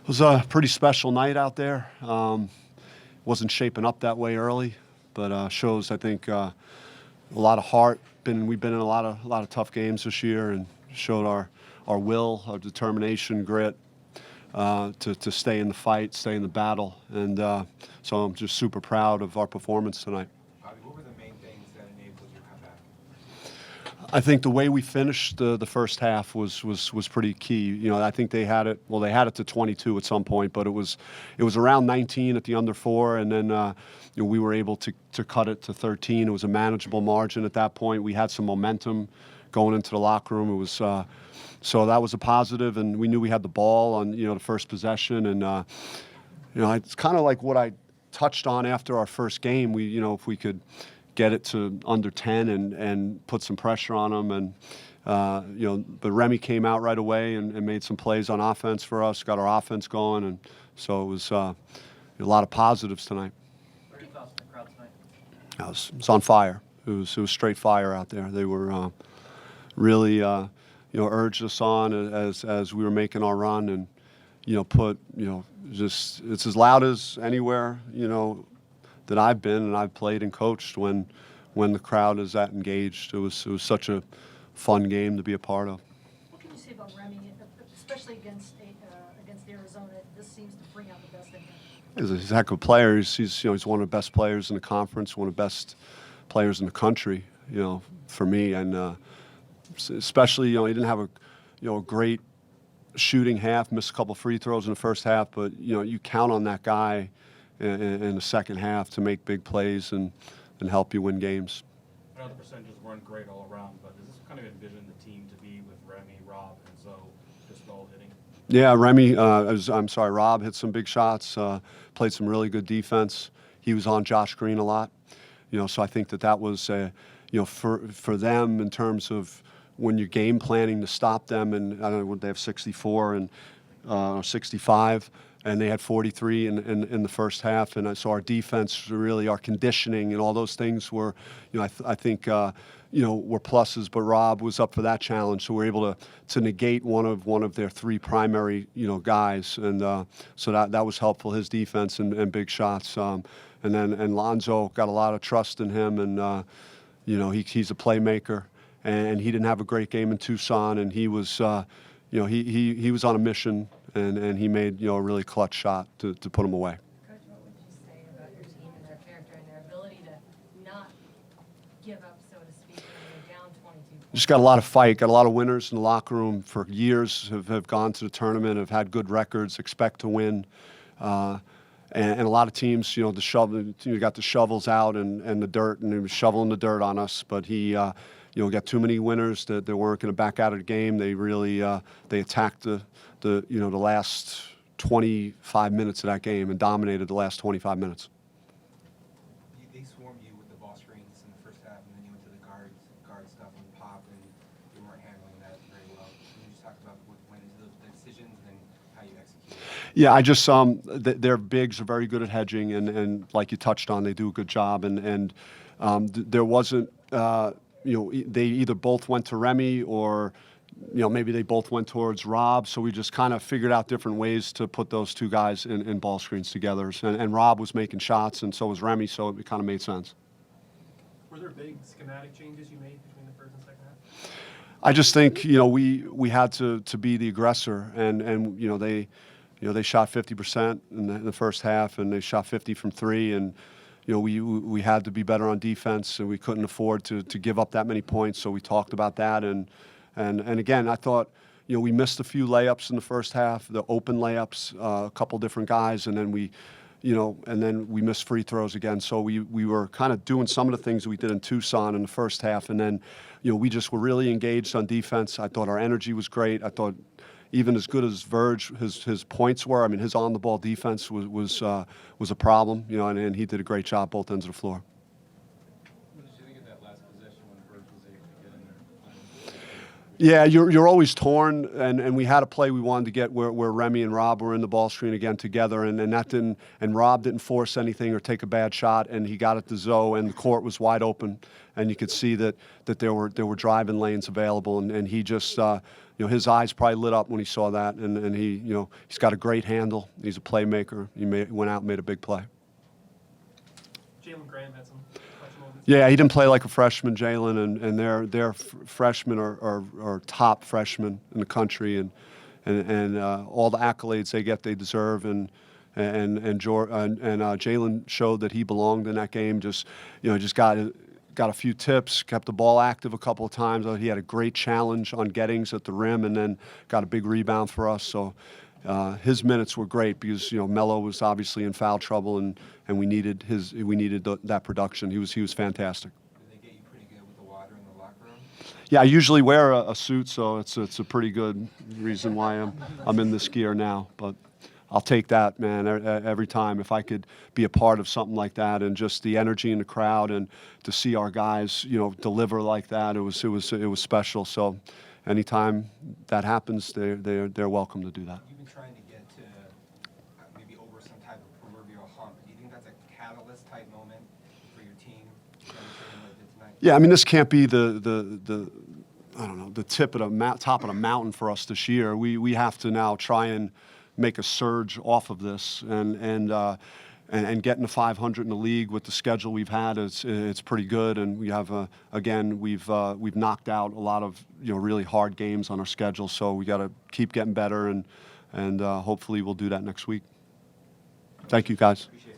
It was a pretty special night out there. Wasn't shaping up that way early, but shows, I think, a lot of heart. We've been in a lot of tough games this year, and showed our will, our determination, grit to stay in the fight, stay in the battle, and so I'm just super proud of our performance tonight. What were the main things that enabled your comeback? I think the way we finished the first half was pretty key. You know, I think they had it. Well, they had it to 22 at some point, but it was around 19 at the under 4, and then we were able to cut it to 13. It was a manageable margin at that point. We had some momentum going into the locker room. It was so that was a positive, and we knew we had the ball on the first possession, and it's kind of like what I touched on after our first game. We if we could get it to under 10 and put some pressure on them. And, but Remy came out right away and made some plays on offense for us, got our offense going. And so it was a lot of positives tonight. What are your thoughts on the crowd tonight? It was on fire. It was straight fire out there. They were really, urged us on as we were making our run, and, just it's as loud as anywhere, that I've been and I've played and coached when the crowd is that engaged. It was such a fun game to be a part of. What can you say about Remy, especially against Arizona? This seems to bring out the best in him. He's a heck of a player. He's one of the best players in the conference, one of the best players in the country. For me, and especially he didn't have a great shooting half, missed a couple free throws in the first half, but you count on that guy in the second half to make big plays and help you win games. I know the percentages weren't great all around, but does this kind of envision the team to be with Remy, Rob, and Zoe just all hitting? Yeah, Rob hit some big shots, played some really good defense. He was on Josh Green a lot, so I think that was, for them in terms of when you're game planning to stop them, and I don't know, they have 64 and 65. And they had 43 in the first half, and so our defense, really our conditioning and all those things were, I think, were pluses. But Rob was up for that challenge, so we're able to negate one of their three primary, guys, and so that was helpful. His defense and big shots, and Lonzo got a lot of trust in him, and he's a playmaker, and he didn't have a great game in Tucson, and he was, he was on a mission. And he made a really clutch shot to put him away. Coach, what would you say about your team and their character and their ability to not give up, so to speak, when they're down 22 points? Just got a lot of fight, got a lot of winners in the locker room for years, have gone to the tournament, have had good records, expect to win. And a lot of teams, you got the shovels out and the dirt, and he was shoveling the dirt on us. But he, got too many winners that they weren't going to back out of the game. They really they attacked the last 25 minutes of that game and dominated the last 25 minutes. They swarmed you with the ball screens in the first half, and then you went to the guard stuff and pop, and you weren't handling that very well. Can you just talk about what went into those decisions and how you executed? Yeah, I just their bigs are very good at hedging, and like you touched on, they do a good job, and there wasn't they either both went to Remy or maybe they both went towards Rob, so we just kind of figured out different ways to put those two guys in ball screens together. And Rob was making shots, and so was Remy, so it kind of made sense. Were there big schematic changes you made between the first and second half? I just think we had to be the aggressor, and they shot 50% in the first half, and they shot 50 from three, and we had to be better on defense, and we couldn't afford to give up that many points. So we talked about that, and again, I thought we missed a few layups in the first half, the open layups, a couple different guys, and then we missed free throws again. So we were kind of doing some of the things we did in Tucson in the first half, and then we just were really engaged on defense. I thought our energy was great. I thought even as good as Verge, his points were, I mean, his on-the-ball defense was a problem, and he did a great job both ends of the floor. What did you think of that last possession when Verge was able to get in there? Yeah, you're always torn, and we had a play we wanted to get where Remy and Rob were in the ball screen again together, and that didn't, and Rob didn't force anything or take a bad shot, and he got it to Zoe, and the court was wide open, and you could see that there were driving lanes available, and he just his eyes probably lit up when he saw that, and he he's got a great handle, he's a playmaker, went out and made a big play. Jalen Graham had some clutch moments. Yeah, he didn't play like a freshman, Jalen, and their freshmen are top freshmen in the country, and all the accolades they get, they deserve, and Jalen showed that he belonged in that game. Just got a few tips, kept the ball active a couple of times. He had a great challenge on gettings at the rim, and then got a big rebound for us. So. His minutes were great because Melo was obviously in foul trouble, and we needed that production. He was fantastic. Did they get you pretty good with the water in the locker room? Yeah, I usually wear a suit, so it's a pretty good reason why I'm in this gear now. But I'll take that, man, every time. If I could be a part of something like that, and just the energy in the crowd, and to see our guys deliver like that, it was special. So anytime that happens, they're welcome to do that. You've been trying to get to maybe over some type of proverbial hump. Do you think that's a catalyst type moment for your team? Demonstrating what it did tonight? Yeah, I mean, this can't be the I don't know, the top of the mountain for us this year. We have to now try and make a surge off of this, and getting to 500 in the league with the schedule we've had, it's pretty good. And we have again, we've knocked out a lot of really hard games on our schedule, so we got to keep getting better, and hopefully we'll do that next week. Thank you, guys. Appreciate it.